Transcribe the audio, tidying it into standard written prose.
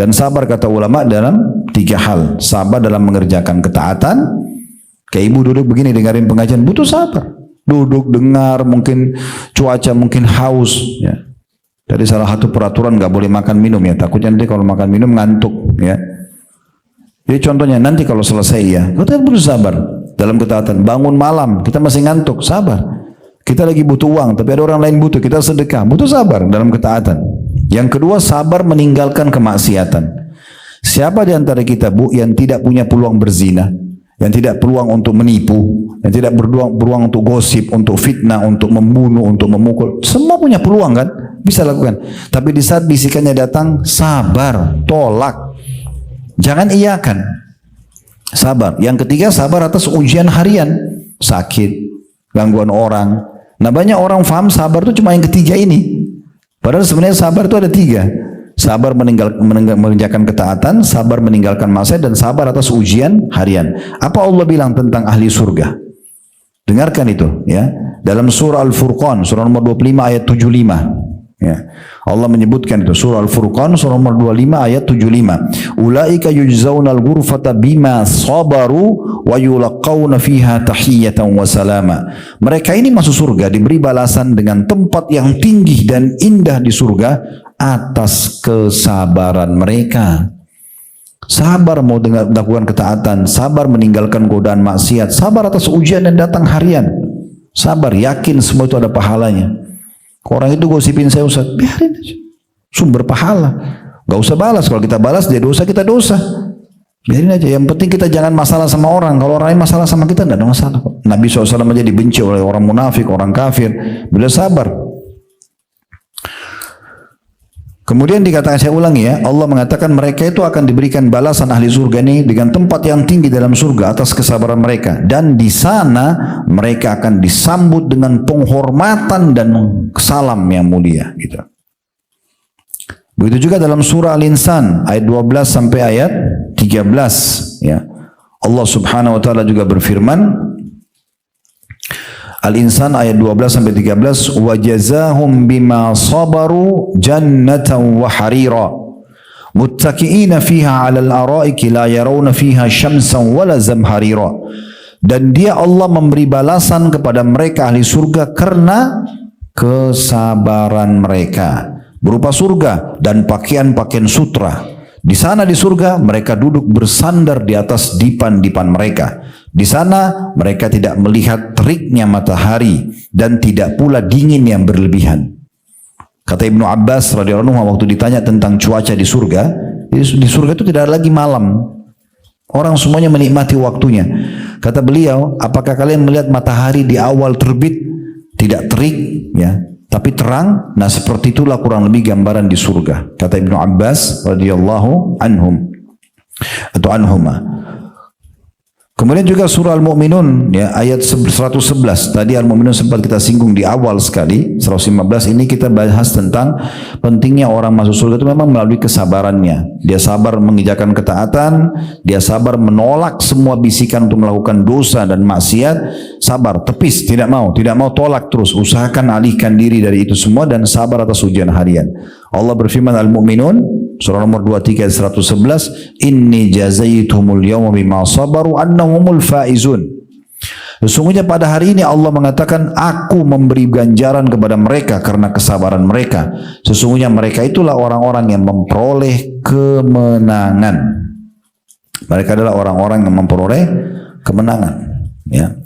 Dan sabar kata ulama dalam 3 hal. Sabar dalam mengerjakan ketaatan. Kayak ibu duduk begini dengerin pengajian, butuh sabar. Duduk dengar, mungkin cuaca mungkin haus. Ya. Jadi salah satu peraturan nggak boleh makan minum ya. Takutnya nanti kalau makan minum ngantuk ya. Jadi contohnya nanti kalau selesai ya, kita butuh sabar dalam ketaatan. Bangun malam kita masih ngantuk, sabar. Kita lagi butuh uang, tapi ada orang lain butuh, kita sedekah, butuh sabar dalam ketaatan. Yang kedua, sabar meninggalkan kemaksiatan. Siapa di antara kita, Bu, yang tidak punya peluang berzina, yang tidak peluang untuk menipu, yang tidak peluang untuk gosip, untuk fitnah, untuk membunuh, untuk memukul, semua punya peluang kan, bisa lakukan. Tapi di saat bisikannya datang, sabar, tolak, jangan iyakan, sabar. Yang ketiga, sabar atas ujian harian, sakit, gangguan orang. Nah banyak orang faham sabar itu cuma yang ketiga ini. Padahal sebenarnya sabar itu ada 3. Sabar mengerjakan ketaatan, sabar meninggalkan maksiat, dan sabar atas ujian harian. Apa Allah bilang tentang ahli surga? Dengarkan itu ya. Dalam surah Al-Furqan, surah nomor 25 ayat 75. Ya. Allah menyebutkan itu, surah Al-Furqan surah nomor 25 ayat 75. Ulaika yujzaunal ghurfata bima sabaru wa yulaqauna fiha tahiyatan wa salama. Mereka ini masuk surga diberi balasan dengan tempat yang tinggi dan indah di surga atas kesabaran mereka. Sabar mau melakukan ketaatan, sabar meninggalkan godaan maksiat, sabar atas ujian yang datang harian. Sabar, yakin semua itu ada pahalanya. Orang itu gosipin saya, Ustaz, biarin aja. Sumber pahala. Gak usah balas. Kalau kita balas dia dosa, kita dosa. Biarin aja. Yang penting kita jangan masalah sama orang. Kalau orang lain masalah sama kita, tidak ada masalah. Nabi SAW aja dibenci oleh orang munafik, orang kafir. Beliau sabar. Kemudian dikatakan, saya ulangi ya, Allah mengatakan mereka itu akan diberikan balasan ahli surga ini dengan tempat yang tinggi dalam surga atas kesabaran mereka, dan di sana mereka akan disambut dengan penghormatan dan salam yang mulia gitu. Begitu juga dalam surah Al-Insan ayat 12 sampai ayat 13 ya. Allah Subhanahu wa taala juga berfirman, Al-Insan ayat 12 sampai 13, wa jazahum bima sabaru jannatan wa harira muttaqiina fiha 'alal araiki la yarawna fiha syamsan wala zamharira. Dan dia Allah memberi balasan kepada mereka ahli surga karena kesabaran mereka berupa surga dan pakaian-pakaian sutra. Di sana di surga mereka duduk bersandar di atas dipan-dipan mereka. Di sana mereka tidak melihat teriknya matahari dan tidak pula dingin yang berlebihan. Kata Ibnu Abbas radhiyallahu anhu waktu ditanya tentang cuaca di surga itu tidak ada lagi malam. Orang semuanya menikmati waktunya. Kata beliau, apakah kalian melihat matahari di awal terbit tidak terik ya, tapi terang? Nah seperti itulah kurang lebih gambaran di surga. Kata Ibnu Abbas radhiyallahu anhum atau anhuma. Kemudian juga surah Al-Mu'minun ya, ayat 111. Tadi Al-Mu'minun sempat kita singgung di awal sekali. 115 ini kita bahas tentang pentingnya orang masuk surga itu memang melalui kesabarannya. Dia sabar mengerjakan ketaatan, dia sabar menolak semua bisikan untuk melakukan dosa dan maksiat. Sabar, tepis, tidak mau tolak terus. Usahakan alihkan diri dari itu semua dan sabar atas ujian harian. Allah berfirman Al-Mu'minun surah nomor 23 ayat 111, inni jazaituhumul yawma bima sabaru annahumul faizun. Sesungguhnya pada hari ini Allah mengatakan, aku memberi ganjaran kepada mereka karena kesabaran mereka. Sesungguhnya mereka itulah orang-orang yang memperoleh kemenangan. Mereka adalah orang-orang yang memperoleh kemenangan. Ya.